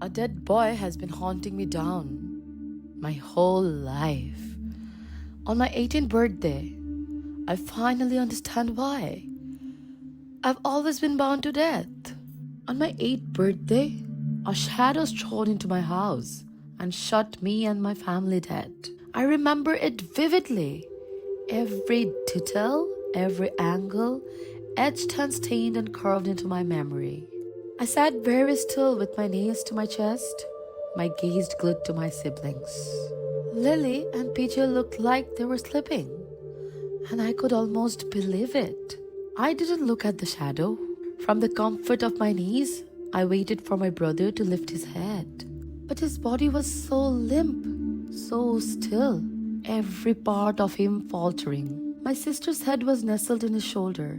A dead boy has been haunting me down my whole life. On my 18th birthday, I finally understand why. I've always been bound to death. On my 8th birthday, a shadow strode into my house and shot me and my family dead. I remember it vividly. Every detail, every angle, etched and stained and carved into my memory. I sat very still with my knees to my chest, my gaze glued to my siblings. Lily and PJ looked like they were sleeping, and I could almost believe it. I didn't look at the shadow. From the comfort of my knees, I waited for my brother to lift his head. But his body was so limp, so still, every part of him faltering. My sister's head was nestled in his shoulder,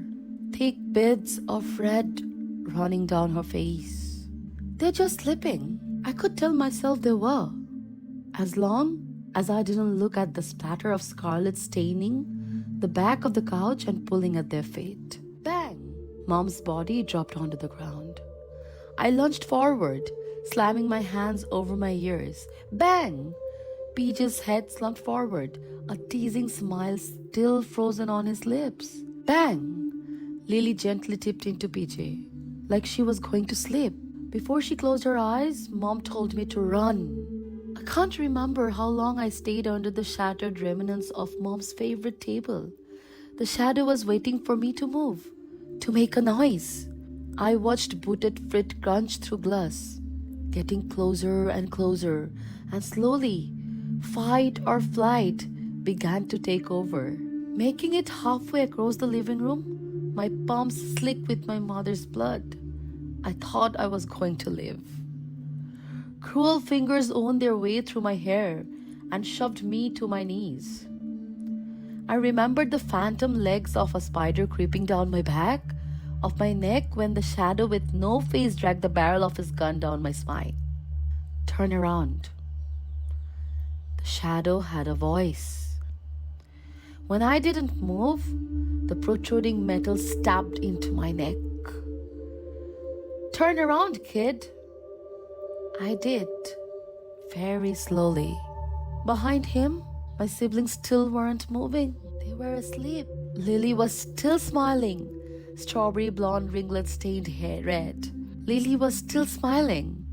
thick bits of red running down her face. They're just sleeping. I could tell myself they were. As long as I didn't look at the splatter of scarlet staining the back of the couch and pulling at their feet. Bang! Mom's body dropped onto the ground. I lunged forward, slamming my hands over my ears. Bang! PJ's head slumped forward, a teasing smile still frozen on his lips. Bang! Lily gently tipped into PJ, like she was going to sleep. Before she closed her eyes, Mom told me to run. I can't remember how long I stayed under the shattered remnants of Mom's favorite table. The shadow was waiting for me to move, to make a noise. I watched booted feet crunch through glass, getting closer and closer, and slowly, fight or flight began to take over. Making it halfway across the living room, my palms slick with my mother's blood. I thought I was going to live. Cruel fingers wound their way through my hair and shoved me to my knees. I remembered the phantom legs of a spider creeping down my back, of my neck when the shadow with no face dragged the barrel of his gun down my spine. Turn around. The shadow had a voice. When I didn't move, the protruding metal stabbed into my neck. Turn around, kid. I did, very slowly. Behind him, my siblings still weren't moving. They were asleep. Lily was still smiling, strawberry blonde ringlets stained hair red. Lily was still smiling,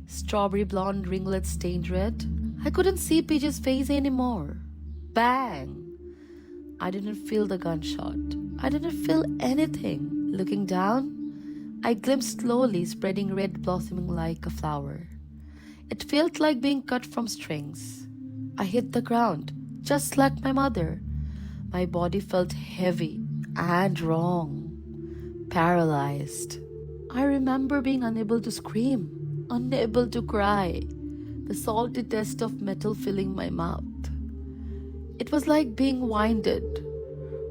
strawberry blonde ringlets stained red. I couldn't see PJ's face anymore. Bang! I didn't feel the gunshot. I didn't feel anything. Looking down, I glimpsed slowly spreading red blossoming like a flower. It felt like being cut from strings. I hit the ground, just like my mother. My body felt heavy and wrong, paralyzed. I remember being unable to scream, unable to cry, the salty taste of metal filling my mouth. It was like being winded.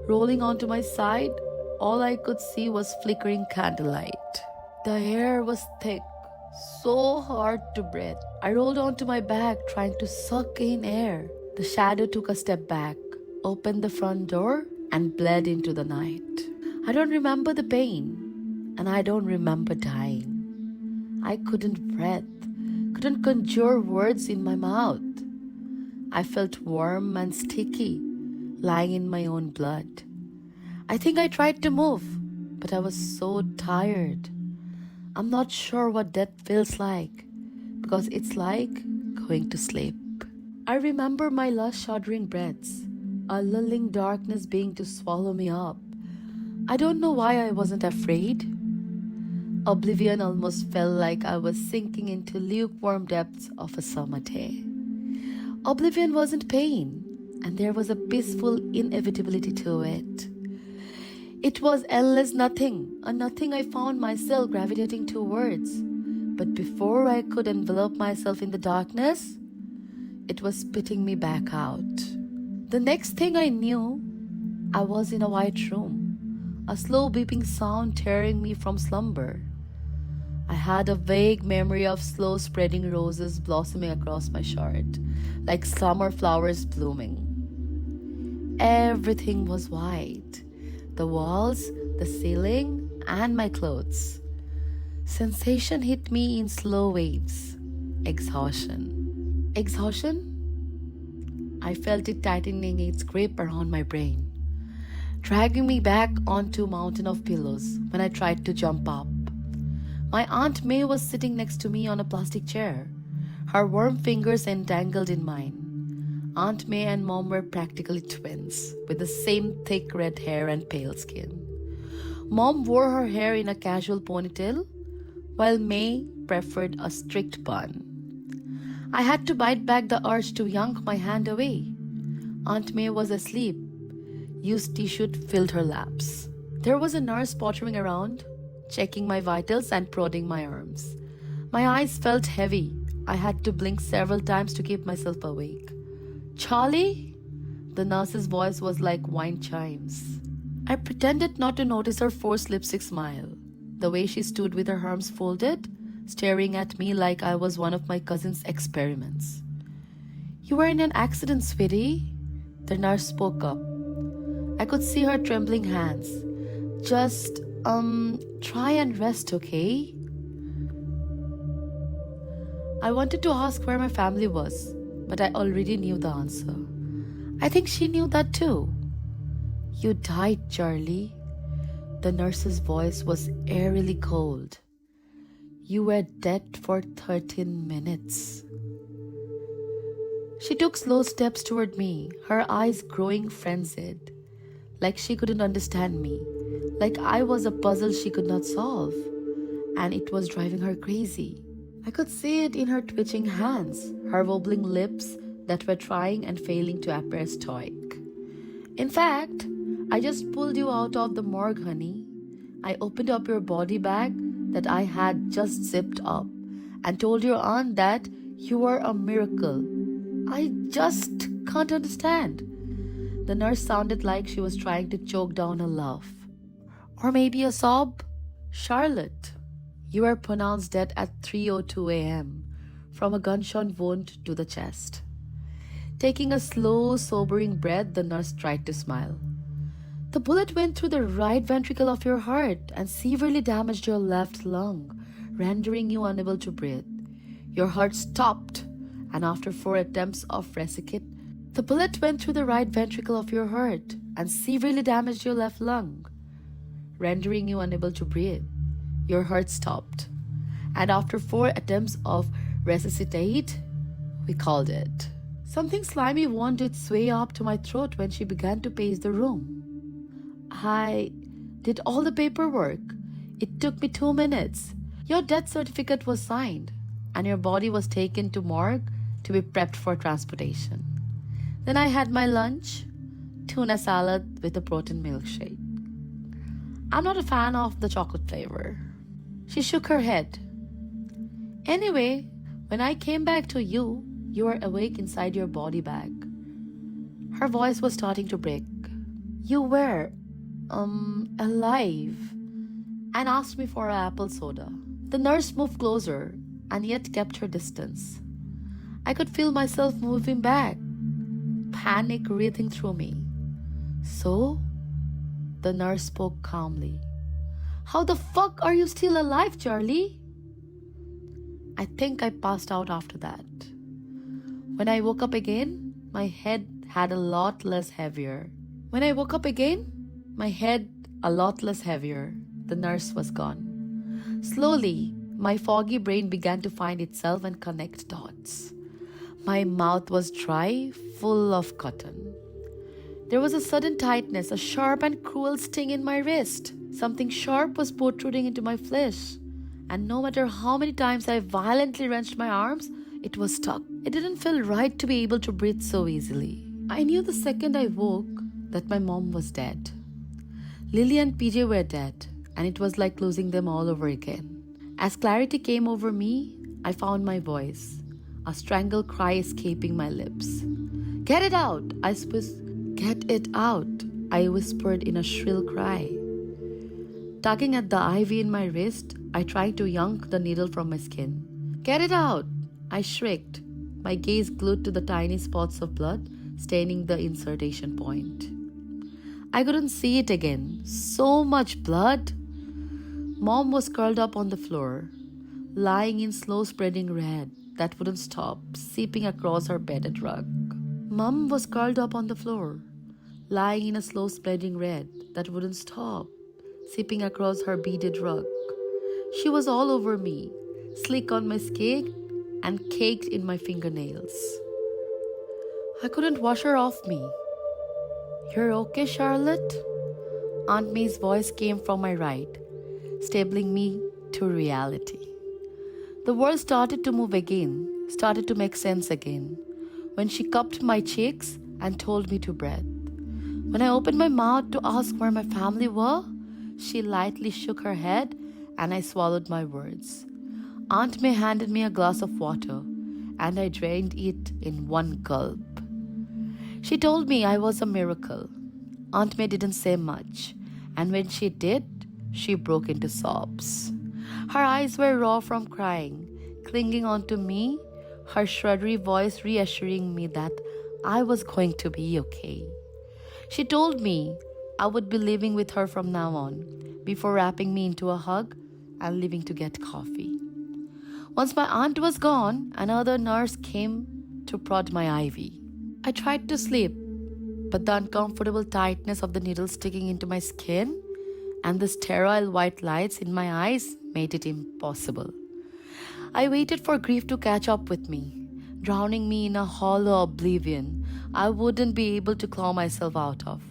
Rolling onto my side, all I could see was flickering candlelight. The air was thick, so hard to breathe. I rolled onto my back, trying to suck in air. The shadow took a step back, opened the front door, and bled into the night. I don't remember the pain, and I don't remember dying. I couldn't breathe, couldn't conjure words in my mouth. I felt warm and sticky, lying in my own blood. I think I tried to move, but I was so tired. I'm not sure what death feels like, because it's like going to sleep. I remember my last shuddering breaths, a lulling darkness being to swallow me up. I don't know why I wasn't afraid. Oblivion almost felt like I was sinking into lukewarm depths of a summer day. Oblivion wasn't pain, and there was a peaceful inevitability to it. It was endless nothing, a nothing I found myself gravitating towards. But before I could envelop myself in the darkness, it was spitting me back out. The next thing I knew, I was in a white room, a slow beeping sound tearing me from slumber. I had a vague memory of slow spreading roses blossoming across my shirt, like summer flowers blooming. Everything was white. The walls, the ceiling, and my clothes. Sensation hit me in slow waves. exhaustion. Exhaustion? I felt it tightening its grip around my brain, dragging me back onto a mountain of pillows when I tried to jump up. My Aunt May was sitting next to me on a plastic chair, her warm fingers entangled in mine. Aunt May and Mom were practically twins, with the same thick red hair and pale skin. Mom wore her hair in a casual ponytail, while May preferred a strict bun. I had to bite back the urge to yank my hand away. Aunt May was asleep. Used tissue filled her laps. There was a nurse pottering around, checking my vitals and prodding my arms. My eyes felt heavy. I had to blink several times to keep myself awake. "Charlie?" The nurse's voice was like wind chimes. I pretended not to notice her forced lipstick smile, the way she stood with her arms folded, staring at me like I was one of my cousin's experiments. "You were in an accident, sweetie," the nurse spoke up. I could see her trembling hands. "Just, try and rest, okay?" I wanted to ask where my family was, but I already knew the answer. I think she knew that too. "You died, Charlie." The nurse's voice was eerily cold. "You were dead for 13 minutes. She took slow steps toward me, her eyes growing frenzied, like she couldn't understand me, like I was a puzzle she could not solve, and it was driving her crazy. I could see it in her twitching hands, her wobbling lips that were trying and failing to appear stoic. "In fact, I just pulled you out of the morgue, honey. I opened up your body bag that I had just zipped up and told your aunt that you were a miracle. I just can't understand." The nurse sounded like she was trying to choke down a laugh. Or maybe a sob. "Charlotte, you were pronounced dead at 3:02 a.m. from a gunshot wound to the chest." Taking a slow, sobering breath, the nurse tried to smile. "The bullet went through the right ventricle of your heart and severely damaged your left lung, rendering you unable to breathe. Your heart stopped, and after 4 attempts of resuscitation, the bullet went through the right ventricle of your heart and severely damaged your left lung, rendering you unable to breathe. Your heart stopped, and after 4 attempts of resuscitate, we called it." Something slimy wound its way up to my throat when she began to pace the room. "I did all the paperwork. It took me 2 minutes. Your death certificate was signed, and your body was taken to morgue to be prepped for transportation. Then I had my lunch, tuna salad with a protein milkshake. I'm not a fan of the chocolate flavor." She shook her head. "Anyway, when I came back to you, you were awake inside your body bag." Her voice was starting to break. "You were, alive, and asked me for an apple soda." The nurse moved closer and yet kept her distance. I could feel myself moving back, panic wreathing through me. "So?" The nurse spoke calmly. "How the fuck are you still alive, Charlie?" I think I passed out after that. When I woke up again, my head a lot less heavier. The nurse was gone. Slowly, my foggy brain began to find itself and connect dots. My mouth was dry, full of cotton. There was a sudden tightness, a sharp and cruel sting in my wrist. Something sharp was protruding into my flesh, and no matter how many times I violently wrenched my arms, it was stuck. It didn't feel right to be able to breathe so easily. I knew the second I woke that my mom was dead. Lily and PJ were dead, and it was like losing them all over again. As clarity came over me, I found my voice, a strangled cry escaping my lips. "Get it out!" "Get it out!" I whispered in a shrill cry. Tugging at the IV in my wrist, I tried to yank the needle from my skin. "Get it out!" I shrieked, my gaze glued to the tiny spots of blood staining the insertion point. I couldn't see it again. So much blood! Mom was curled up on the floor, lying in slow spreading red that wouldn't stop, seeping across her bedded rug. Mum was curled up on the floor, lying in a slow spreading red that wouldn't stop, seeping across her beaded rug. She was all over me, slick on my skin and caked in my fingernails. I couldn't wash her off me. "You're okay, Charlotte?" Aunt May's voice came from my right, stabling me to reality. The world started to move again, started to make sense again, when she cupped my cheeks and told me to breathe. When I opened my mouth to ask where my family were, she lightly shook her head and I swallowed my words. Aunt May handed me a glass of water and I drained it in one gulp. She told me I was a miracle. Aunt May didn't say much, and when she did, she broke into sobs. Her eyes were raw from crying, clinging onto me, her shuddery voice reassuring me that I was going to be okay. She told me I would be living with her from now on, before wrapping me into a hug and leaving to get coffee. Once my aunt was gone, another nurse came to prod my IV. I tried to sleep, but the uncomfortable tightness of the needle sticking into my skin and the sterile white lights in my eyes made it impossible. I waited for grief to catch up with me, drowning me in a hollow oblivion I wouldn't be able to claw myself out of.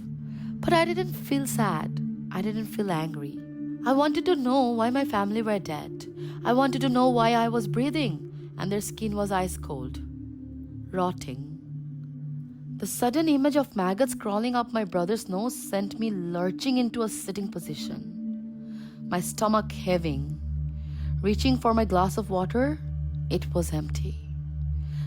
But I didn't feel sad. I didn't feel angry. I wanted to know why my family were dead. I wanted to know why I was breathing and their skin was ice cold, rotting. The sudden image of maggots crawling up my brother's nose sent me lurching into a sitting position, my stomach heaving. Reaching for my glass of water, it was empty.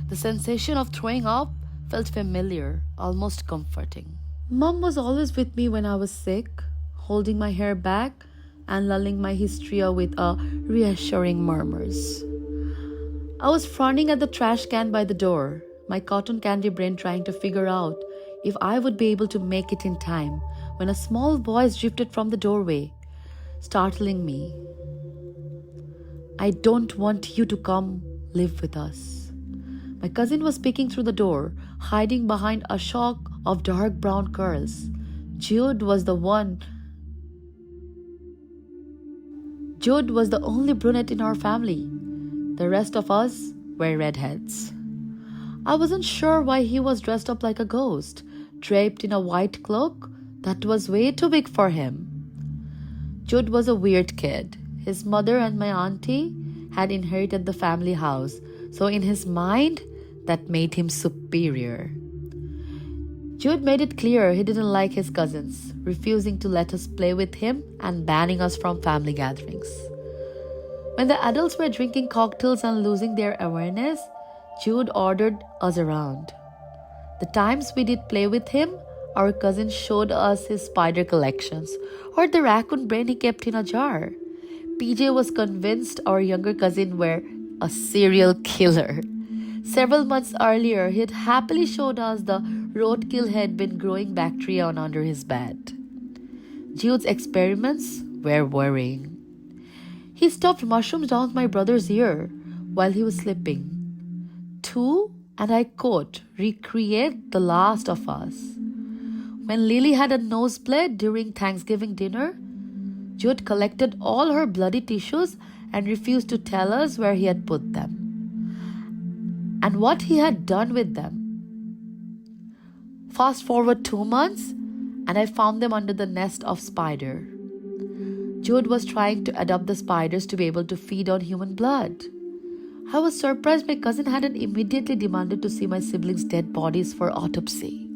The sensation of throwing up felt familiar, almost comforting. Mum was always with me when I was sick, holding my hair back and lulling my hysteria with reassuring murmurs. I was frowning at the trash can by the door, my cotton candy brain trying to figure out if I would be able to make it in time, when a small voice drifted from the doorway, startling me. "I don't want you to come live with us." My cousin was peeking through the door, hiding behind a shock of dark brown curls. Jude was the only brunette in our family. The rest of us were redheads. I wasn't sure why he was dressed up like a ghost, draped in a white cloak that was way too big for him. Jude was a weird kid. His mother and my auntie had inherited the family house, so in his mind, that made him superior. Jude made it clear he didn't like his cousins, refusing to let us play with him and banning us from family gatherings. When the adults were drinking cocktails and losing their awareness, Jude ordered us around. The times we did play with him, our cousin showed us his spider collections or the raccoon brain he kept in a jar. PJ was convinced our younger cousin were a serial killer. Several months earlier, he had happily showed us the roadkill had been growing bacteria on under his bed. Jude's experiments were worrying. He stuffed mushrooms down my brother's ear while he was sleeping. To, and I quote, recreate The Last of Us. When Lily had a nosebleed during Thanksgiving dinner, Jude collected all her bloody tissues and refused to tell us where he had put them and what he had done with them. Fast forward 2 months, and I found them under the nest of spider. Jude was trying to adopt the spiders to be able to feed on human blood. I was surprised my cousin hadn't immediately demanded to see my siblings' dead bodies for autopsy.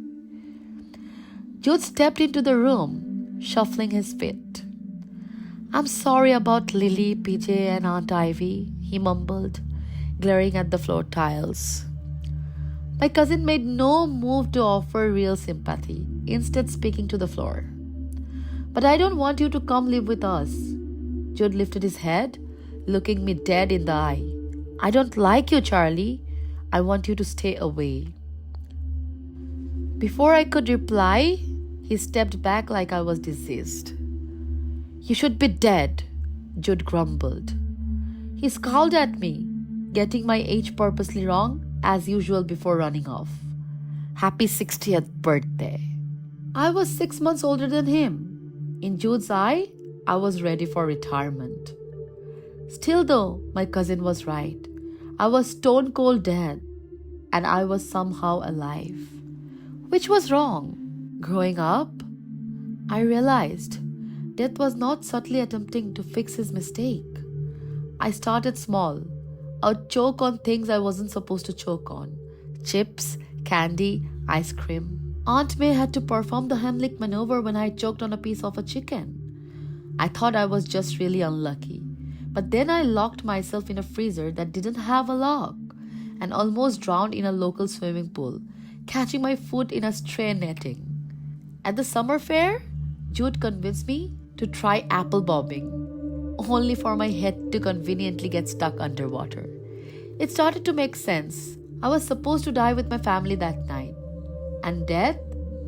Jude stepped into the room, shuffling his feet. "I'm sorry about Lily, PJ, and Aunt Ivy," he mumbled, glaring at the floor tiles. My cousin made no move to offer real sympathy, instead speaking to the floor. "But I don't want you to come live with us." Jude lifted his head, looking me dead in the eye. "I don't like you, Charlie. I want you to stay away." Before I could reply, he stepped back like I was diseased. "You should be dead," Jude grumbled. He scowled at me, getting my age purposely wrong, as usual before running off. Happy 60th birthday. I was 6 months older than him. In Jude's eye, I was ready for retirement. Still though, my cousin was right. I was stone cold dead, and I was somehow alive. Which was wrong. Growing up, I realized death was not subtly attempting to fix his mistake. I started small. I would choke on things I wasn't supposed to choke on. Chips, candy, ice cream. Aunt May had to perform the Heimlich maneuver when I choked on a piece of a chicken. I thought I was just really unlucky. But then I locked myself in a freezer that didn't have a lock and almost drowned in a local swimming pool, catching my foot in a stray netting. At the summer fair, Jude convinced me to try apple bobbing, only for my head to conveniently get stuck underwater. It started to make sense. I was supposed to die with my family that night, and death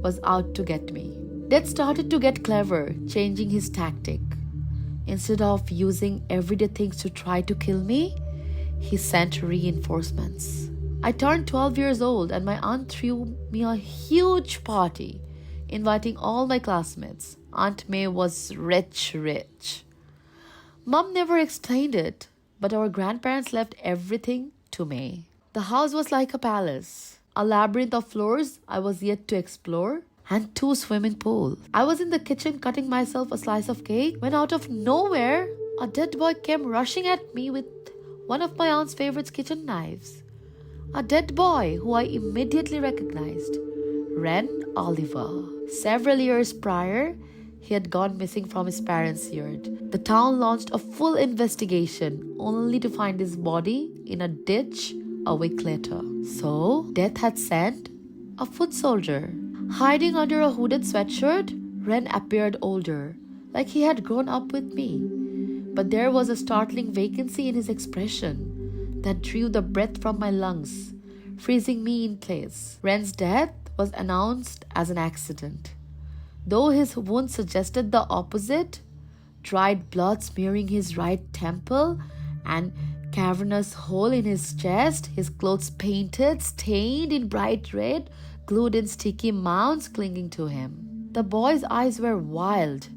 was out to get me. Death started to get clever, changing his tactic. Instead of using everyday things to try to kill me, he sent reinforcements. I turned 12 years old and my aunt threw me a huge party, inviting all my classmates. Aunt May was rich. Mom never explained it, but our grandparents left everything to May. The house was like a palace, a labyrinth of floors I was yet to explore, and 2 swimming pools. I was in the kitchen cutting myself a slice of cake when out of nowhere, a dead boy came rushing at me with one of my aunt's favorite kitchen knives. A dead boy who I immediately recognized. Ren Oliver. Several years prior, he had gone missing from his parents' yard. The town launched a full investigation only to find his body in a ditch a week later. So, death had sent a foot soldier. Hiding under a hooded sweatshirt, Ren appeared older, like he had grown up with me. But there was a startling vacancy in his expression that drew the breath from my lungs, freezing me in place. Ren's death was announced as an accident. Though his wound suggested the opposite, dried blood smearing his right temple and cavernous hole in his chest, his clothes painted, stained in bright red, glued in sticky mounds clinging to him. The boy's eyes were wild,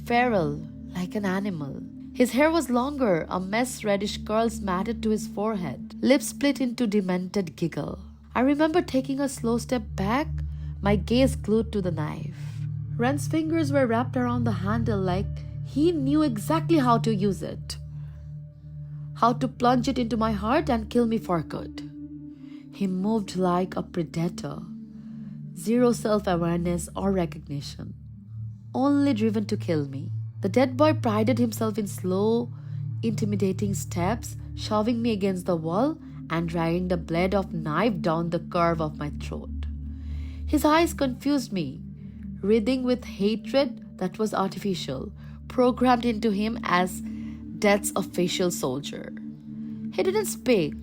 feral, like an animal. His hair was longer, a mess reddish curls matted to his forehead, lips split into demented giggle. I remember taking a slow step back, my gaze glued to the knife. Ren's fingers were wrapped around the handle like he knew exactly how to use it. How to plunge it into my heart and kill me for good. He moved like a predator. Zero self-awareness or recognition. Only driven to kill me. The dead boy prided himself in slow, intimidating steps, shoving me against the wall and dragging the blade of knife down the curve of my throat. His eyes confused me, writhing with hatred that was artificial, programmed into him as death's official soldier. He didn't speak,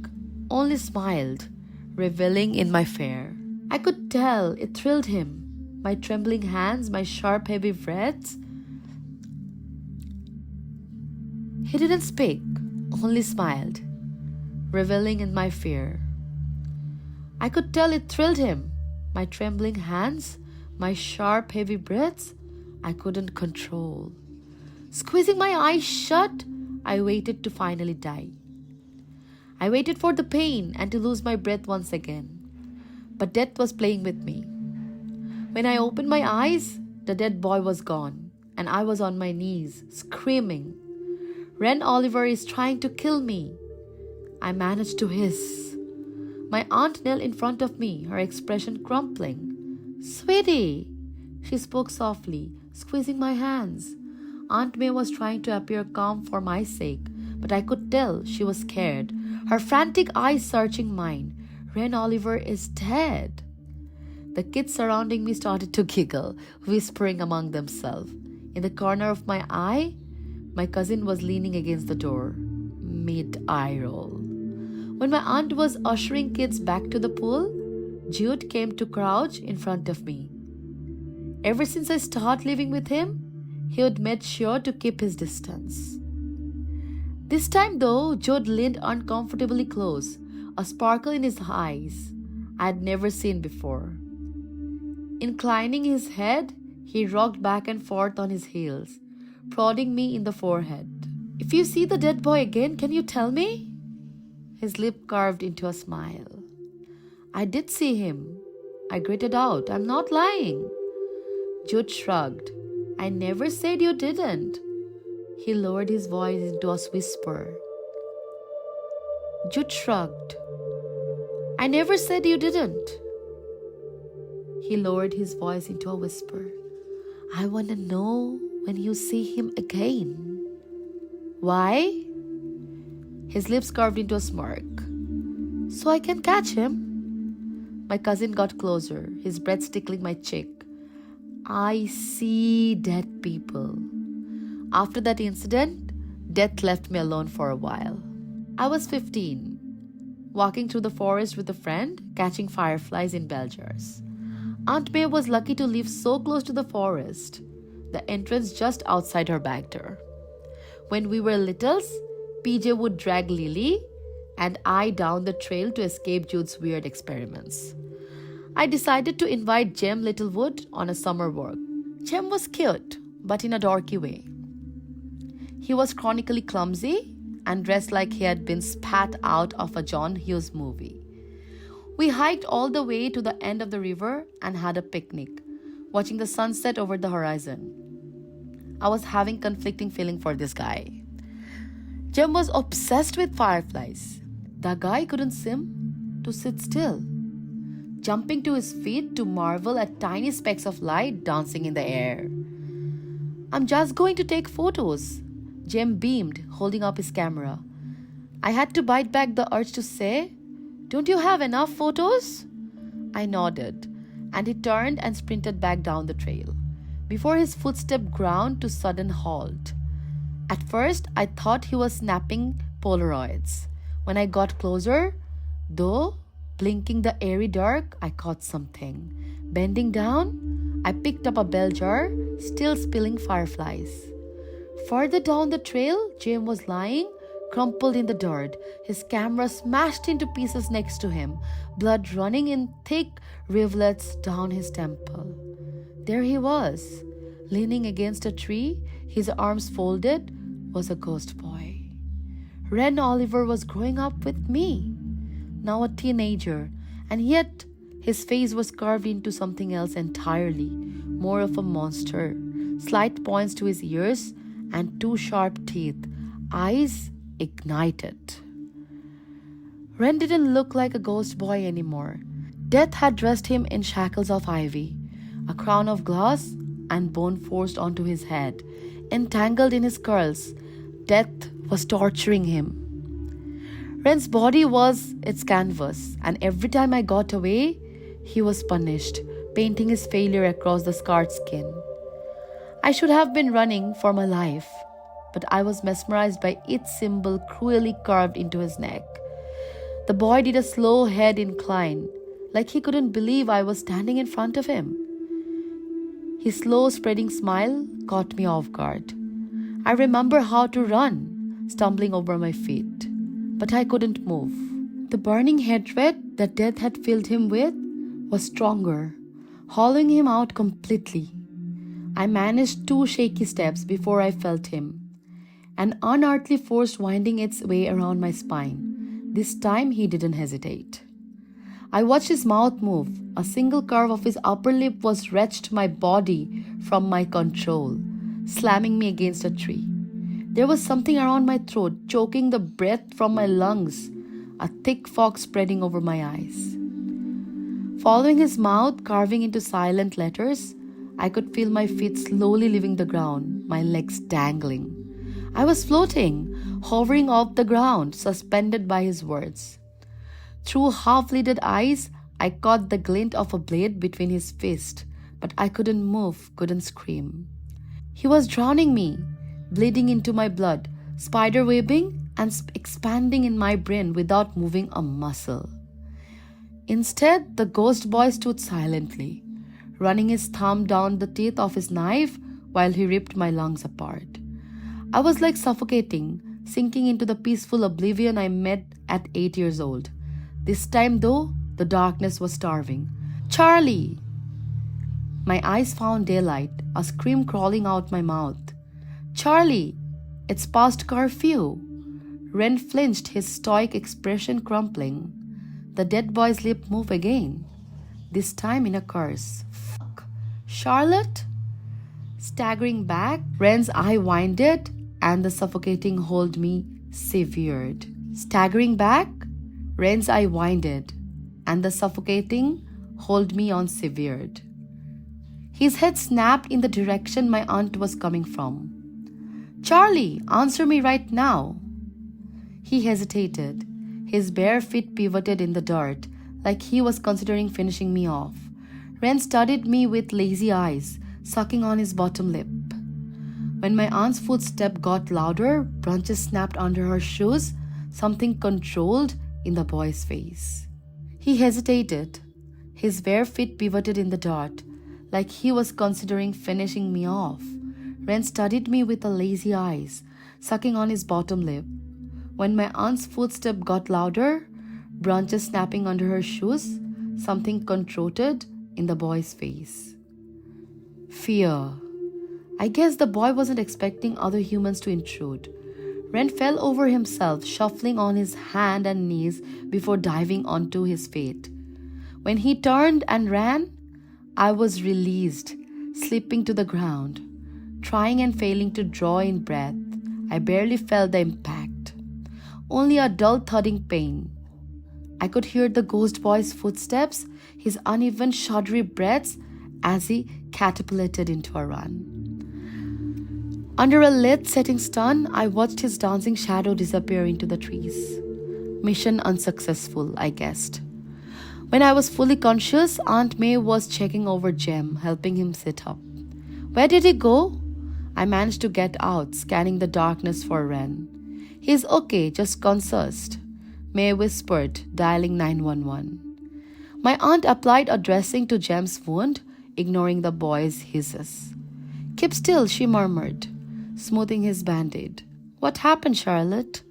only smiled, reveling in my fear. I could tell it thrilled him. My trembling hands, my sharp, heavy breaths. He didn't speak, only smiled, reveling in my fear. I could tell it thrilled him. My trembling hands, my sharp, heavy breaths, I couldn't control. Squeezing my eyes shut, I waited to finally die. I waited for the pain and to lose my breath once again. But death was playing with me. When I opened my eyes, the dead boy was gone, and I was on my knees, screaming. Ren Oliver is trying to kill me. I managed to hiss. My aunt knelt in front of me, her expression crumpling. "Sweetie," she spoke softly, squeezing my hands. Aunt May was trying to appear calm for my sake, but I could tell she was scared, her frantic eyes searching mine. Ren Oliver is dead. The kids surrounding me started to giggle, whispering among themselves. In the corner of my eye, my cousin was leaning against the door, mid-eye roll. When my aunt was ushering kids back to the pool, Jude came to crouch in front of me. Ever since I started living with him, he had made sure to keep his distance. This time, though, Jude leaned uncomfortably close, a sparkle in his eyes I had never seen before. Inclining his head, he rocked back and forth on his heels, prodding me in the forehead. "If you see the dead boy again, can you tell me?" His lip curved into a smile. "I did see him," I gritted out. "I'm not lying." Jude shrugged. "I never said you didn't." He lowered his voice into a whisper. Jude shrugged. "I never said you didn't." He lowered his voice into a whisper. "I want to know when you see him again." "Why?" His lips curved into a smirk. "So I can catch him." My cousin got closer, his breath tickling my cheek. "I see dead people." After that incident, death left me alone for a while. I was 15, walking through the forest with a friend, catching fireflies in bell jars. Aunt May was lucky to live so close to the forest, the entrance just outside her back door. When we were littles, PJ would drag Lily and I down the trail to escape Jude's weird experiments. I decided to invite Jem Littlewood on a summer walk. Jem was cute, but in a dorky way. He was chronically clumsy and dressed like he had been spat out of a John Hughes movie. We hiked all the way to the end of the river and had a picnic, watching the sunset over the horizon. I was having conflicting feeling for this guy. Jem was obsessed with fireflies. The guy couldn't seem to sit still, jumping to his feet to marvel at tiny specks of light dancing in the air. "I'm just going to take photos," Jem beamed, holding up his camera. I had to bite back the urge to say, "Don't you have enough photos?" I nodded, and he turned and sprinted back down the trail, before his footstep ground to sudden halt. At first, I thought he was snapping Polaroids. When I got closer, though, blinking the airy dark, I caught something. Bending down, I picked up a bell jar, still spilling fireflies. Further down the trail, Jim was lying, crumpled in the dirt, his camera smashed into pieces next to him, blood running in thick rivulets down his temple. There he was, leaning against a tree, his arms folded, was a ghost boy. Ren Oliver was growing up with me, now a teenager, and yet his face was carved into something else entirely, more of a monster. Slight points to his ears and two sharp teeth, eyes ignited. Ren didn't look like a ghost boy anymore. Death had dressed him in shackles of ivy, a crown of glass and bone forced onto his head. Entangled in his curls, death was torturing him. Ren's body was its canvas, and every time I got away, he was punished, painting his failure across the scarred skin. I should have been running for my life, but I was mesmerized by its symbol cruelly carved into his neck. The boy did a slow head incline, like he couldn't believe I was standing in front of him. His slow spreading smile caught me off guard. I remember how to run, stumbling over my feet, but I couldn't move. The burning hatred that death had filled him with was stronger, hollowing him out completely. I managed 2 shaky steps before I felt him, an unearthly force winding its way around my spine. This time he didn't hesitate. I watched his mouth move. A single curve of his upper lip was wrenched my body from my control, slamming me against a tree. There was something around my throat, choking the breath from my lungs, a thick fog spreading over my eyes. Following his mouth, carving into silent letters, I could feel my feet slowly leaving the ground, my legs dangling. I was floating, hovering off the ground, suspended by his words. Through half-lidded eyes, I caught the glint of a blade between his fists, but I couldn't move, couldn't scream. He was drowning me, bleeding into my blood, spiderwebbing and expanding in my brain without moving a muscle. Instead, the ghost boy stood silently, running his thumb down the teeth of his knife while he ripped my lungs apart. I was like suffocating, sinking into the peaceful oblivion I met at 8 years old. This time, though, the darkness was starving. "Charlie!" My eyes found daylight, a scream crawling out my mouth. "Charlie! It's past curfew!" Ren flinched, his stoic expression crumpling. The dead boy's lip moved again, this time in a curse. "Fuck! Charlotte?" Staggering back, Ren's eye winded, and the suffocating hold me severed. Staggering back, Ren's eye winded, and the suffocating hold me on severed. His head snapped in the direction my aunt was coming from. "Charlie, answer me right now." He hesitated. His bare feet pivoted in the dirt, like he was considering finishing me off. Ren studied me with lazy eyes, sucking on his bottom lip. When my aunt's footstep got louder, branches snapped under her shoes, something controlled in the boy's face. He hesitated. His bare feet pivoted in the dirt, like he was considering finishing me off. Ren studied me with a lazy eyes, sucking on his bottom lip. When my aunt's footstep got louder, branches snapping under her shoes, something contorted in the boy's face. Fear. I guess the boy wasn't expecting other humans to intrude. Ren fell over himself, shuffling on his hand and knees before diving onto his fate. When he turned and ran, I was released, slipping to the ground. Trying and failing to draw in breath, I barely felt the impact. Only a dull thudding pain. I could hear the ghost boy's footsteps, his uneven, shuddery breaths as he catapulted into a run. Under a lit setting sun, I watched his dancing shadow disappear into the trees. Mission unsuccessful, I guessed. When I was fully conscious, Aunt May was checking over Jem, helping him sit up. "Where did he go?" I managed to get out, scanning the darkness for Ren. "He's okay, just concussed," May whispered, dialing 911. My aunt applied a dressing to Jem's wound, ignoring the boy's hisses. "Keep still," she murmured, smoothing his band-aid. "What happened, Charlotte?"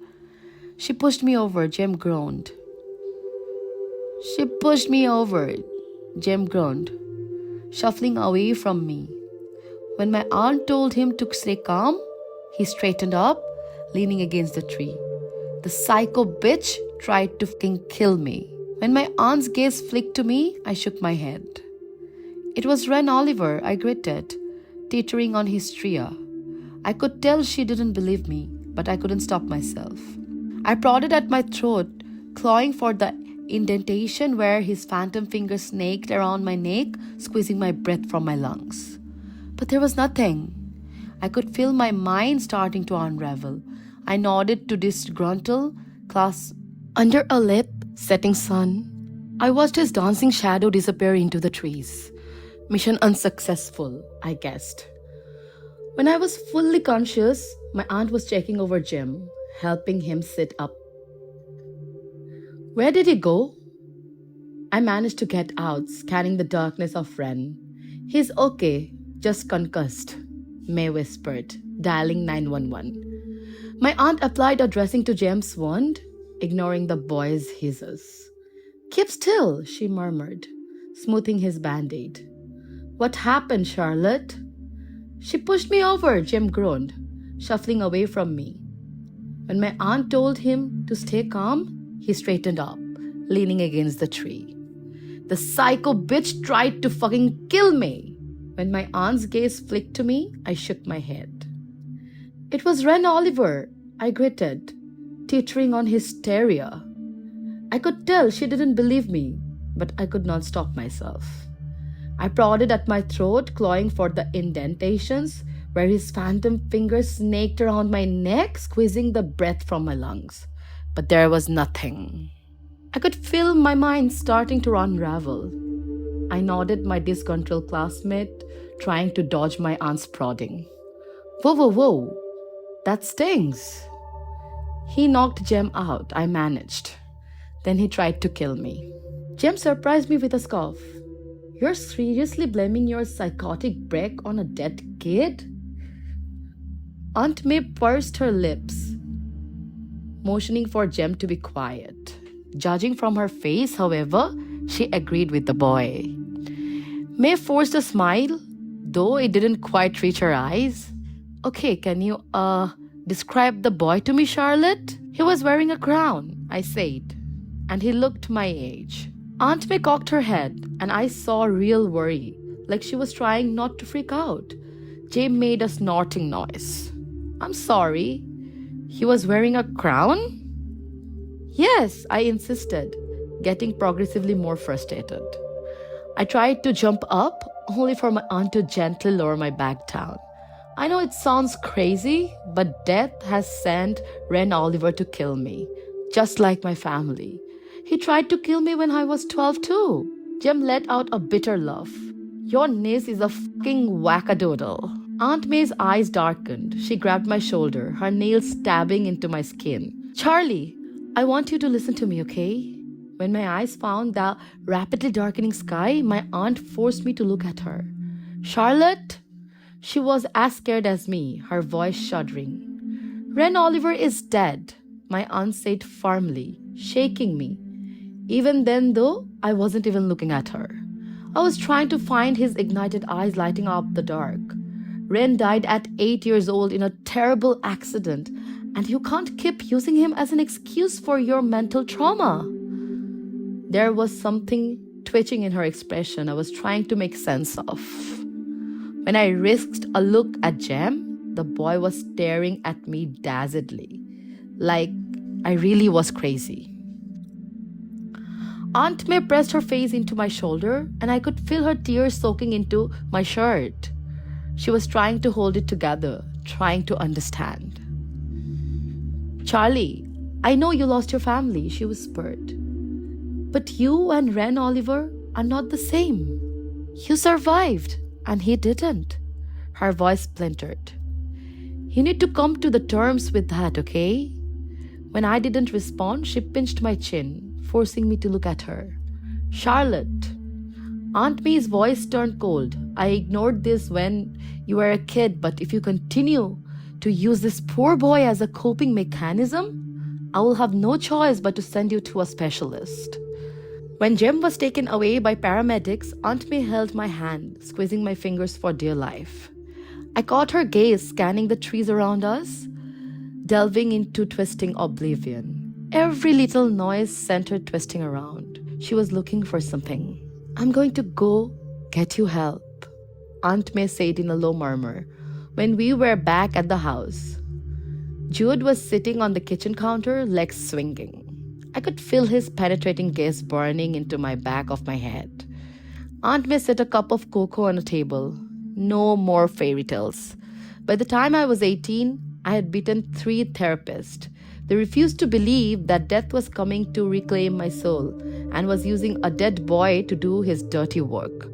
"She pushed me over," Jem groaned. "She pushed me over," Jem groaned, shuffling away from me. When my aunt told him to stay calm, he straightened up, leaning against the tree. The psycho bitch tried to fucking kill me. When my aunt's gaze flicked to me, I shook my head. It was Ren Oliver, I gritted, teetering on hysteria. I could tell she didn't believe me, but I couldn't stop myself. I prodded at my throat, clawing for the indentation where his phantom fingers snaked around my neck, squeezing my breath from my lungs. But there was nothing. I could feel my mind starting to unravel. I nodded to disgruntled class. Under a lit, setting sun, I watched his dancing shadow disappear into the trees. Mission unsuccessful, I guessed. When I was fully conscious, my aunt was checking over Jim, helping him sit up. "Where did he go?" I managed to get out, scanning the darkness of Ren. "He's okay, just concussed," May whispered, dialing 911. My aunt applied a dressing to Jem's wound, ignoring the boy's hisses. "Keep still," she murmured, smoothing his band-aid. "What happened, Charlotte?" "She pushed me over," Jem groaned, shuffling away from me. When my aunt told him to stay calm, he straightened up, leaning against the tree. The psycho bitch tried to fucking kill me. When my aunt's gaze flicked to me, I shook my head. It was Ren Oliver, I gritted, teetering on hysteria. I could tell she didn't believe me, but I could not stop myself. I prodded at my throat, clawing for the indentations where his phantom fingers snaked around my neck, squeezing the breath from my lungs. But there was nothing. I could feel my mind starting to unravel. I nodded my disgruntled classmate, trying to dodge my aunt's prodding. "Whoa, whoa, whoa! That stings!" He knocked Jem out, I managed. Then he tried to kill me. Jem surprised me with a scoff. "You're seriously blaming your psychotic break on a dead kid?" Aunt May pursed her lips. motioning for Jem to be quiet. Judging from her face, however, she agreed with the boy. May forced a smile, though it didn't quite reach her eyes. Okay, can you, describe the boy to me, Charlotte? He was wearing a crown, I said, and he looked my age. Aunt May cocked her head, and I saw real worry, like she was trying not to freak out. Jay made a snorting noise. I'm sorry. He was wearing a crown? Yes, I insisted, getting progressively more frustrated. I tried to jump up, only for my aunt to gently lower my back down. I know it sounds crazy, but death has sent Ren Oliver to kill me, just like my family. He tried to kill me when I was 12 too. Jem let out a bitter laugh. Your niece is a fucking wackadoodle. Aunt May's eyes darkened. She grabbed my shoulder, her nails stabbing into my skin. Charlie, I want you to listen to me, okay? When my eyes found the rapidly darkening sky, my aunt forced me to look at her. Charlotte? She was as scared as me, her voice shuddering. Ren Oliver is dead, my aunt said firmly, shaking me. Even then, though, I wasn't even looking at her. I was trying to find his ignited eyes lighting up the dark. Ren died at 8 years old in a terrible accident, and you can't keep using him as an excuse for your mental trauma. There was something twitching in her expression I was trying to make sense of. When I risked a look at Jem, the boy was staring at me dazedly, like I really was crazy. Aunt May pressed her face into my shoulder, and I could feel her tears soaking into my shirt. She was trying to hold it together, trying to understand. Charlie, I know you lost your family, she whispered. But you and Ren Oliver are not the same. You survived, and he didn't. Her voice splintered. You need to come to the terms with that, okay? When I didn't respond, she pinched my chin, forcing me to look at her. Charlotte. Aunt May's voice turned cold. I ignored this when you were a kid, but if you continue to use this poor boy as a coping mechanism, I will have no choice but to send you to a specialist. When Jem was taken away by paramedics, Aunt May held my hand, squeezing my fingers for dear life. I caught her gaze scanning the trees around us, delving into twisting oblivion. Every little noise sent her twisting around. She was looking for something. I'm going to go get you help, Aunt May said in a low murmur when we were back at the house. Jude was sitting on the kitchen counter, legs swinging. I could feel his penetrating gaze burning into my back of my head. Aunt May set a cup of cocoa on a table. No more fairy tales. By the time I was 18, I had beaten 3 therapists. They refused to believe that death was coming to reclaim my soul and was using a dead boy to do his dirty work.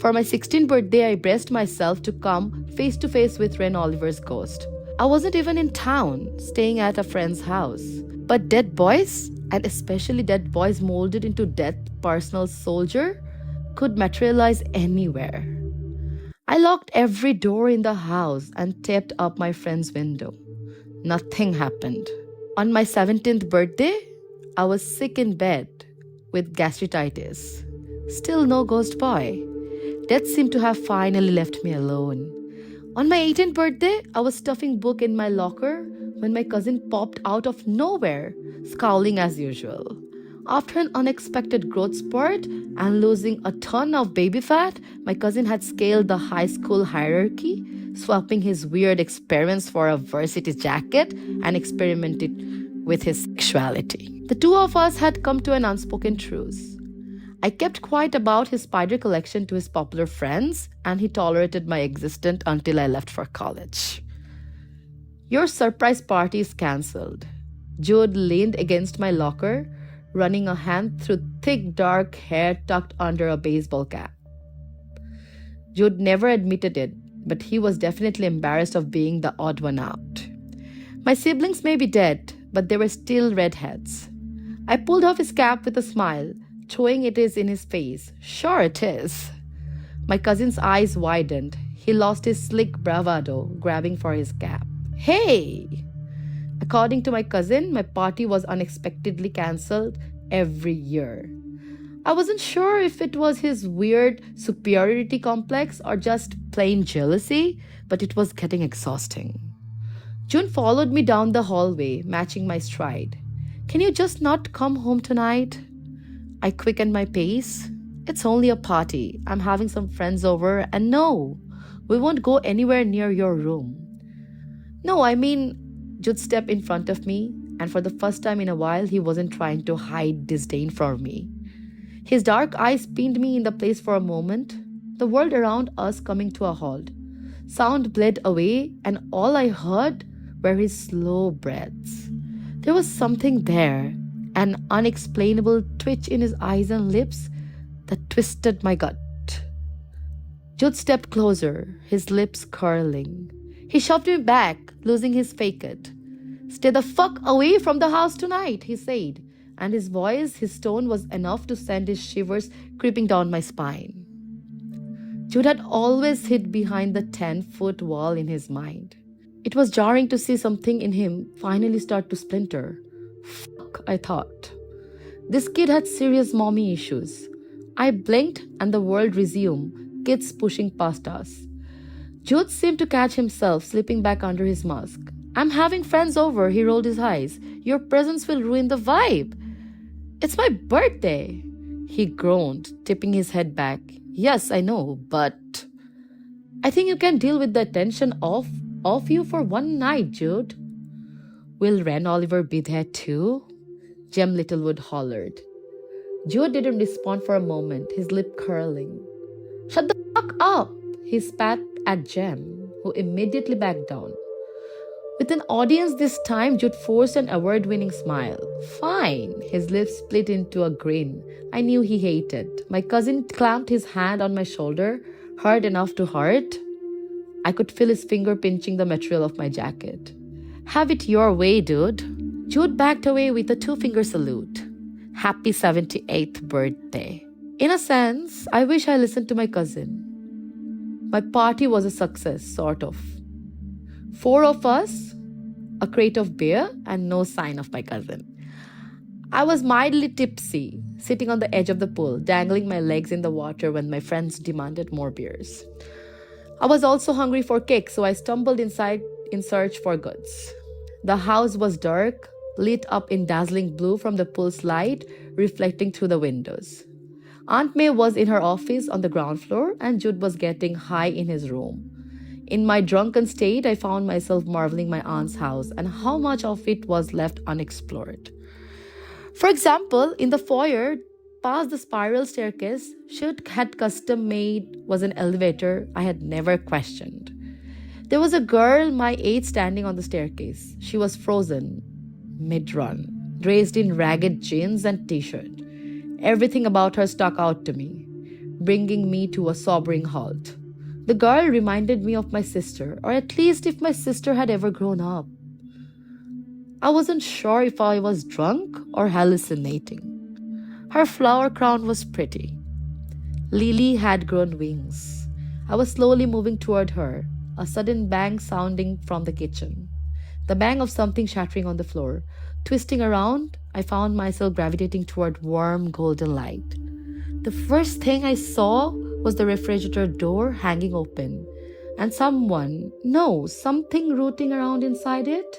For my 16th birthday, I braced myself to come face to face with Ren Oliver's ghost. I wasn't even in town, staying at a friend's house. But dead boys, and especially dead boys molded into death's personal soldier, could materialize anywhere. I locked every door in the house and taped up my friend's window. Nothing happened. On my 17th birthday, I was sick in bed with gastritis. Still no ghost boy. Death seemed to have finally left me alone. On my 18th birthday, I was stuffing book in my locker when my cousin popped out of nowhere, scowling as usual. After an unexpected growth spurt and losing a ton of baby fat, my cousin had scaled the high school hierarchy, swapping his weird experiments for a varsity jacket and experimented with his sexuality. The two of us had come to an unspoken truce. I kept quiet about his spider collection to his popular friends, and he tolerated my existence until I left for college. Your surprise party is cancelled. Jude leaned against my locker, running a hand through thick dark hair tucked under a baseball cap. Jude never admitted it, but he was definitely embarrassed of being the odd one out. My siblings may be dead, but they were still redheads. I pulled off his cap with a smile, throwing it in his face. Sure it is. My cousin's eyes widened. He lost his slick bravado, grabbing for his cap. Hey! According to my cousin, my party was unexpectedly cancelled every year. I wasn't sure if it was his weird superiority complex or just plain jealousy, but it was getting exhausting. June followed me down the hallway, matching my stride. Can you just not come home tonight? I quickened my pace. It's only a party. I'm having some friends over, and no, we won't go anywhere near your room. No, I mean, Jude stepped in front of me, and for the first time in a while, he wasn't trying to hide disdain from me. His dark eyes pinned me in the place for a moment, the world around us coming to a halt. Sound bled away, and all I heard were his slow breaths. There was something there, an unexplainable twitch in his eyes and lips that twisted my gut. Jude stepped closer, his lips curling. He shoved me back, losing his facade. Stay the fuck away from the house tonight, he said, and his voice, his tone was enough to send his shivers creeping down my spine. Jude had always hid behind the 10-foot wall in his mind. It was jarring to see something in him finally start to splinter. Fuck, I thought. This kid had serious mommy issues. I blinked and the world resumed, kids pushing past us. Jude seemed to catch himself, slipping back under his mask. I'm having friends over, he rolled his eyes. Your presence will ruin the vibe. It's my birthday. He groaned, tipping his head back. Yes, I know, but I think you can deal with the attention off you for one night, Jude. Will Ren Oliver be there too? Jem Littlewood hollered. Jude didn't respond for a moment, his lip curling. Shut the fuck up, he spat at Jem, who immediately backed down. With an audience this time, Jude forced an award-winning smile. Fine. His lips split into a grin I knew he hated. My cousin clamped his hand on my shoulder, hard enough to hurt. I could feel his finger pinching the material of my jacket. Have it your way, dude. Jude backed away with a 2-finger salute. Happy 78th birthday. In a sense, I wish I listened to my cousin. My party was a success, sort of. 4 of us, a crate of beer, and no sign of my cousin. I was mildly tipsy, sitting on the edge of the pool, dangling my legs in the water when my friends demanded more beers. I was also hungry for cake, so I stumbled inside in search for goods. The house was dark, lit up in dazzling blue from the pool's light, reflecting through the windows. Aunt May was in her office on the ground floor, and Jude was getting high in his room. In my drunken state, I found myself marveling my aunt's house and how much of it was left unexplored. For example, in the foyer, past the spiral staircase she had custom made was an elevator I had never questioned. There was a girl my age standing on the staircase. She was frozen, mid-run, dressed in ragged jeans and t-shirt. Everything about her stuck out to me, bringing me to a sobering halt. The girl reminded me of my sister, or at least if my sister had ever grown up. I wasn't sure if I was drunk or hallucinating. Her flower crown was pretty. Lily had grown wings. I was slowly moving toward her, a sudden bang sounding from the kitchen. The bang of something shattering on the floor. Twisting around, I found myself gravitating toward warm golden light. The first thing I saw was the refrigerator door hanging open, and something rooting around inside it.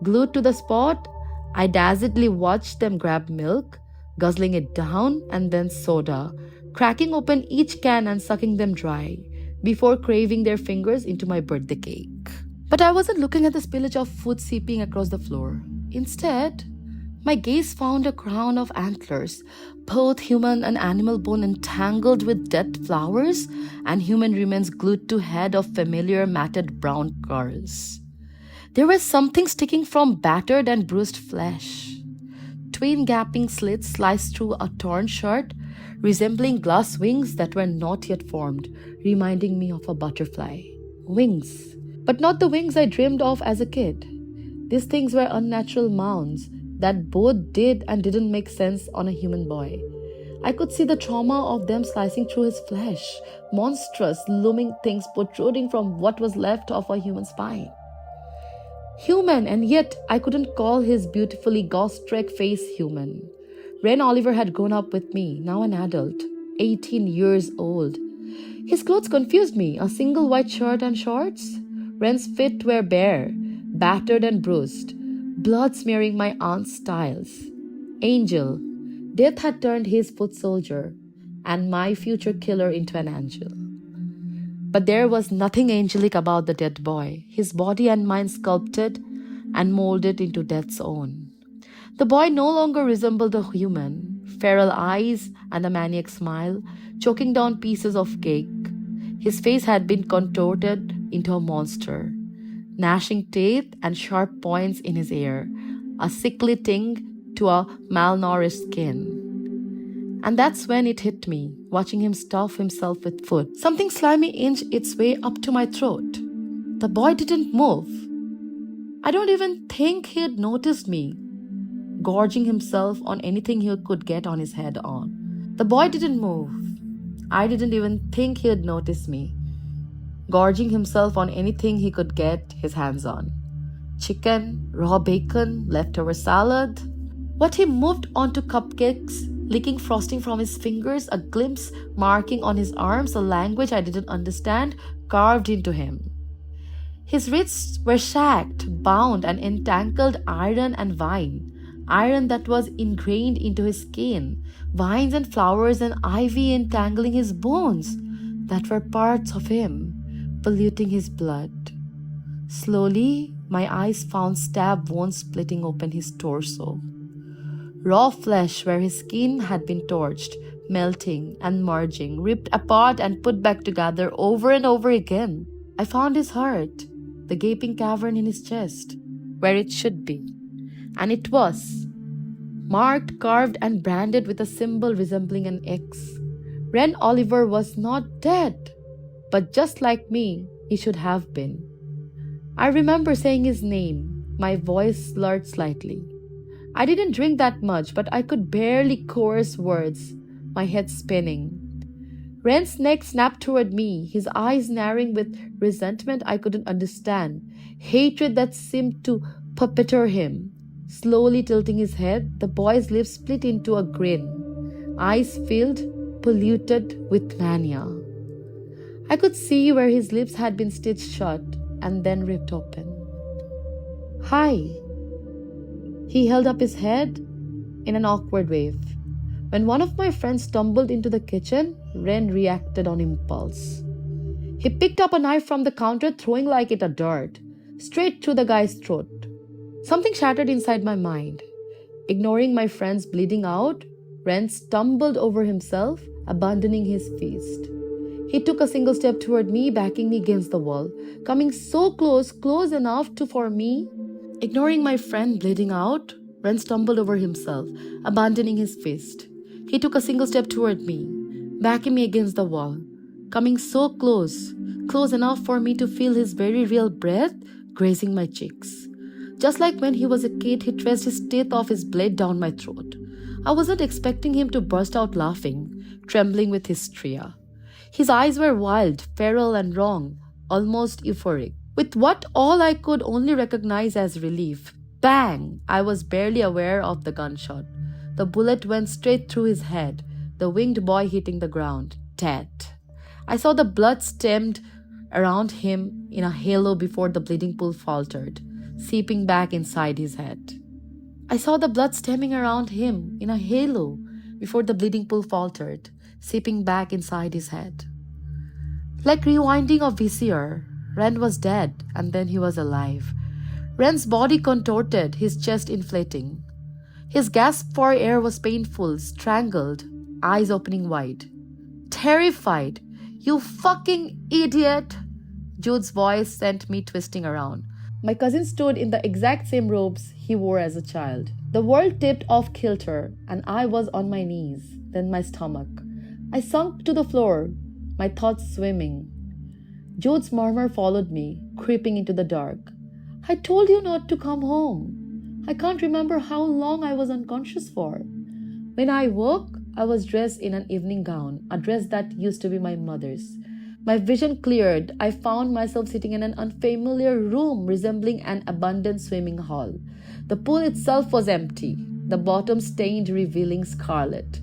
Glued to the spot, I dazedly watched them grab milk, guzzling it down, and then soda, cracking open each can and sucking them dry, before craving their fingers into my birthday cake. But I wasn't looking at the spillage of food seeping across the floor. Instead, my gaze found a crown of antlers, both human and animal bone entangled with dead flowers, and human remains glued to head of familiar matted brown curls. There was something sticking from battered and bruised flesh. Twin gaping slits sliced through a torn shirt, resembling glass wings that were not yet formed, reminding me of a butterfly. Wings, but not the wings I dreamed of as a kid. These things were unnatural mounds that both did and didn't make sense on a human boy. I could see the trauma of them slicing through his flesh, monstrous, looming things protruding from what was left of a human spine. Human, and yet I couldn't call his beautifully ghost-like face human. Ren Oliver had grown up with me, now an adult, 18 years old. His clothes confused me, a single white shirt and shorts. Ren's feet were bare, battered and bruised, blood smearing my aunt's tiles. Angel. Death had turned his foot soldier and my future killer into an angel. But there was nothing angelic about the dead boy, his body and mind sculpted and molded into death's own. The boy no longer resembled a human, feral eyes and a maniac smile, choking down pieces of cake. His face had been contorted into a monster, gnashing teeth and sharp points in his ear, a sickly ting to a malnourished skin. And that's when it hit me, watching him stuff himself with food. Something slimy inched its way up to my throat. The boy didn't move. I don't even think he'd noticed me, gorging himself on anything he could get on his head on. The boy didn't move. I didn't even think he'd notice me, gorging himself on anything he could get his hands on. Chicken, raw bacon, leftover salad. What he moved onto cupcakes, licking frosting from his fingers, a glimpse marking on his arms, a language I didn't understand, carved into him. His wrists were shacked, bound, and entangled iron and vine. Iron that was ingrained into his skin, vines and flowers and ivy entangling his bones, that were parts of him, polluting his blood. Slowly, my eyes found stab wounds splitting open his torso. Raw flesh where his skin had been torched, melting and merging, ripped apart and put back together over and over again. I found his heart, the gaping cavern in his chest, where it should be. And it was, marked, carved, and branded with a symbol resembling an X. Ren Oliver was not dead, but just like me, he should have been. I remember saying his name, my voice slurred slightly. I didn't drink that much, but I could barely coerce words, my head spinning. Ren's neck snapped toward me, his eyes narrowing with resentment I couldn't understand, hatred that seemed to puppeteer him. Slowly tilting his head, the boy's lips split into a grin, eyes filled, polluted with mania. I could see where his lips had been stitched shut and then ripped open. Hi. He held up his head in an awkward wave. When one of my friends stumbled into the kitchen, Ren reacted on impulse. He picked up a knife from the counter, throwing like it a dart, straight through the guy's throat. Something shattered inside my mind. Ignoring my friend's bleeding out, Ren stumbled over himself, abandoning his feast. He took a single step toward me, backing me against the wall, coming so close, close enough for me. Ignoring my friend bleeding out, Ren stumbled over himself, abandoning his fist. He took a single step toward me, backing me against the wall, coming so close, close enough for me to feel his very real breath grazing my cheeks. Just like when he was a kid, he thrust his teeth off his blade down my throat. I wasn't expecting him to burst out laughing, trembling with hysteria. His eyes were wild, feral and wrong, almost euphoric. With what all I could only recognize as relief. Bang! I was barely aware of the gunshot. The bullet went straight through his head, the winged boy hitting the ground, dead. I saw the blood stemmed around him in a halo before the bleeding pool faltered, seeping back inside his head. I saw the blood stemming around him in a halo before the bleeding pool faltered, seeping back inside his head. Like rewinding a VCR, Ren was dead, and then he was alive. Ren's body contorted, his chest inflating. His gasp for air was painful, strangled, eyes opening wide. Terrified. You fucking idiot! Jude's voice sent me twisting around. My cousin stood in the exact same robes he wore as a child. The world tipped off kilter, and I was on my knees, then my stomach. I sunk to the floor, my thoughts swimming. Jude's murmur followed me, creeping into the dark. I told you not to come home. I can't remember how long I was unconscious for. When I woke, I was dressed in an evening gown, a dress that used to be my mother's. My vision cleared. I found myself sitting in an unfamiliar room resembling an abandoned swimming hall. The pool itself was empty, the bottom stained, revealing scarlet.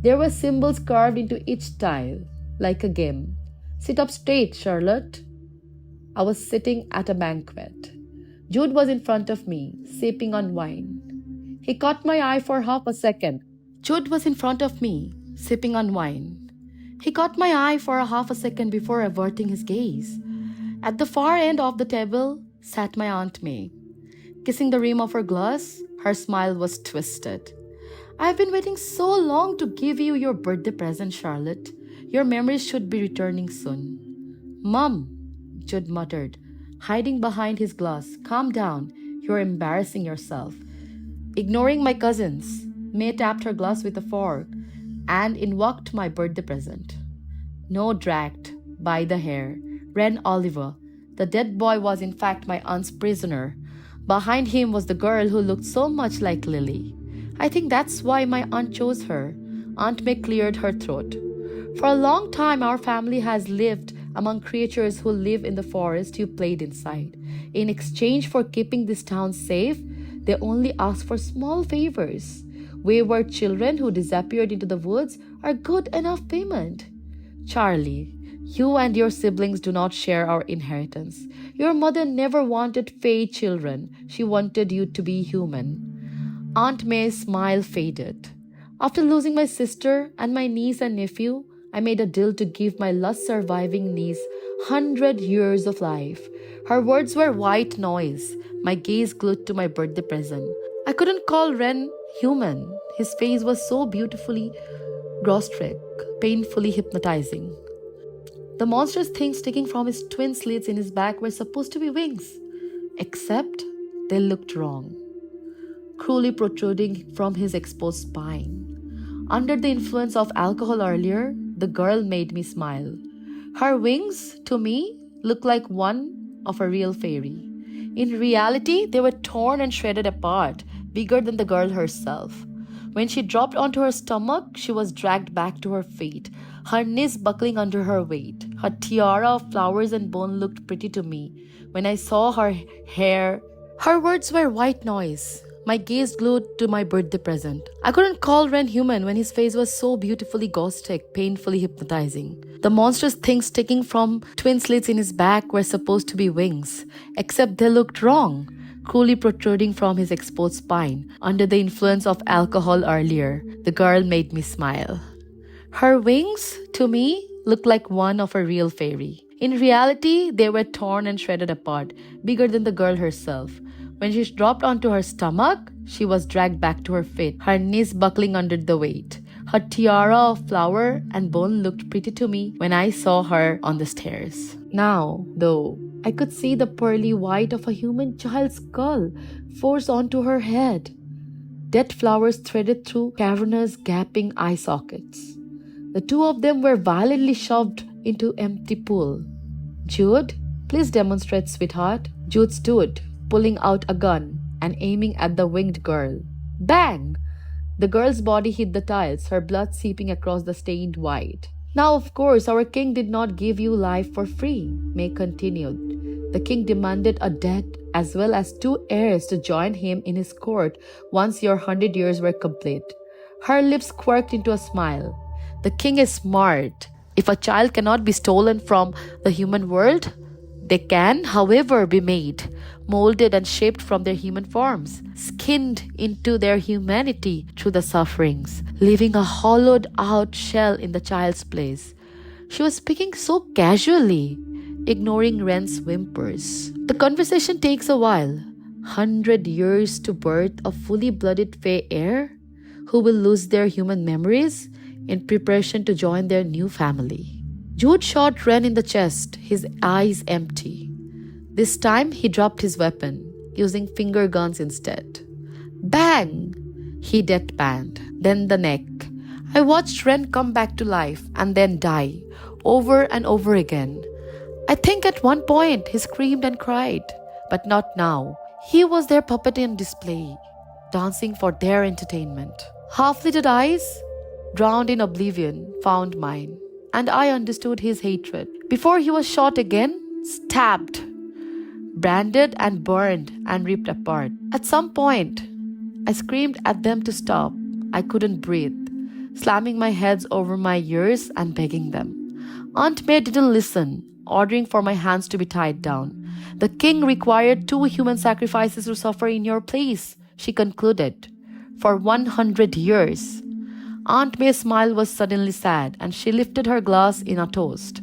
There were symbols carved into each tile, like a game. Sit up straight, Charlotte. I was sitting at a banquet. Jude was in front of me, sipping on wine. He caught my eye for half a second. Jude was in front of me, sipping on wine. He caught my eye for a half a second before averting his gaze. At the far end of the table sat my Aunt May. Kissing the rim of her glass, her smile was twisted. I've been waiting so long to give you your birthday present, Charlotte. Your memories should be returning soon. Mum, Jude muttered, hiding behind his glass. Calm down. You're embarrassing yourself. Ignoring my cousins, May tapped her glass with a fork and invoked my birthday present. No dragged by the hair, ran Oliver. The dead boy was in fact my aunt's prisoner. Behind him was the girl who looked so much like Lily. I think that's why my aunt chose her. Aunt May cleared her throat. For a long time, our family has lived among creatures who live in the forest you played inside. In exchange for keeping this town safe, they only ask for small favors. Wayward children who disappeared into the woods are good enough payment. Charlie, you and your siblings do not share our inheritance. Your mother never wanted fey children. She wanted you to be human. Aunt May's smile faded. After losing my sister and my niece and nephew, I made a deal to give my last surviving niece 100 years of life. Her words were white noise, my gaze glued to my birthday present. I couldn't call Ren human. His face was so beautifully grotesque, painfully hypnotizing. The monstrous things sticking from his twin slits in his back were supposed to be wings, except they looked wrong, cruelly protruding from his exposed spine. Under the influence of alcohol earlier, the girl made me smile. Her wings, to me, looked like one of a real fairy. In reality, they were torn and shredded apart, bigger than the girl herself. When she dropped onto her stomach, she was dragged back to her feet, her knees buckling under her weight. Her tiara of flowers and bone looked pretty to me. When I saw her hair, her words were white noise. My gaze glued to my birthday present. I couldn't call Ren human when his face was so beautifully ghostic, painfully hypnotizing. The monstrous things sticking from twin slits in his back were supposed to be wings, except they looked wrong, cruelly protruding from his exposed spine. Under the influence of alcohol earlier, the girl made me smile. Her wings, to me, looked like one of a real fairy. In reality, they were torn and shredded apart, bigger than the girl herself. When she dropped onto her stomach, she was dragged back to her feet, her knees buckling under the weight. Her tiara of flower and bone looked pretty to me when I saw her on the stairs. Now, though, I could see the pearly white of a human child's skull forced onto her head. Dead flowers threaded through cavernous, gaping eye sockets. The two of them were violently shoved into empty pool. Jude, please demonstrate, sweetheart. Jude stood, pulling out a gun and aiming at the winged girl. Bang! The girl's body hit the tiles, her blood seeping across the stained white. Now, of course, our king did not give you life for free, May continued. The king demanded a debt as well as 2 heirs to join him in his court once your 100 years were complete. Her lips quirked into a smile. The king is smart. If a child cannot be stolen from the human world, they can, however, be made, molded and shaped from their human forms, skinned into their humanity through the sufferings, leaving a hollowed-out shell in the child's place. She was speaking so casually, ignoring Ren's whimpers. The conversation takes a while. 100 years to birth a fully blooded Fey heir who will lose their human memories in preparation to join their new family. Jude shot Ren in the chest, his eyes empty. This time, he dropped his weapon, using finger guns instead. Bang! He deadpanned, then the neck. I watched Ren come back to life and then die, over and over again. I think at one point he screamed and cried, but not now. He was their puppet on display, dancing for their entertainment. Half-lidded eyes, drowned in oblivion, found mine, and I understood his hatred. before he was shot again, stabbed, branded and burned and ripped apart. At some point, I screamed at them to stop. I couldn't breathe, slamming my heads over my ears and begging them. Aunt May didn't listen, ordering for my hands to be tied down. The king required 2 human sacrifices to suffer in your place, she concluded. For 100 years. Aunt May's smile was suddenly sad, and she lifted her glass in a toast.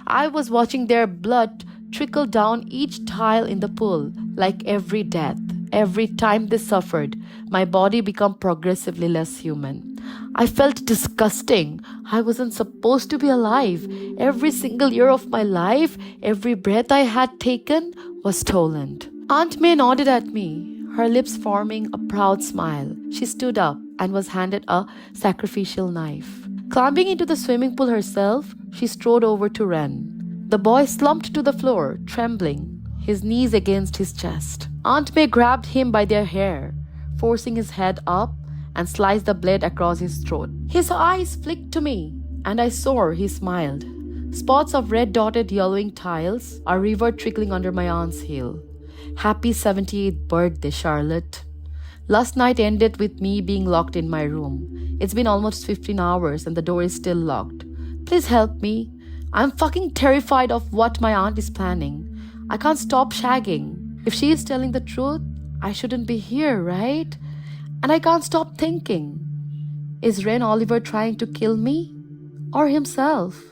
I was watching their blood trickle down each tile in the pool, like every death. Every time they suffered, my body became progressively less human. I felt disgusting. I wasn't supposed to be alive. Every single year of my life, every breath I had taken was stolen. Aunt May nodded at me, her lips forming a proud smile. She stood up and was handed a sacrificial knife. Climbing into the swimming pool herself, she strode over to Ren. The boy slumped to the floor, trembling, his knees against his chest. Aunt May grabbed him by their hair, forcing his head up, and sliced the blade across his throat. His eyes flicked to me, and I saw he smiled. Spots of red-dotted yellowing tiles, a river trickling under my aunt's heel. Happy 78th birthday, Charlotte. Last night ended with me being locked in my room. It's been almost 15 hours and the door is still locked. Please help me. I'm fucking terrified of what my aunt is planning. I can't stop shagging. If she is telling the truth, I shouldn't be here, right? And I can't stop thinking. Is Ren Oliver trying to kill me? Or himself?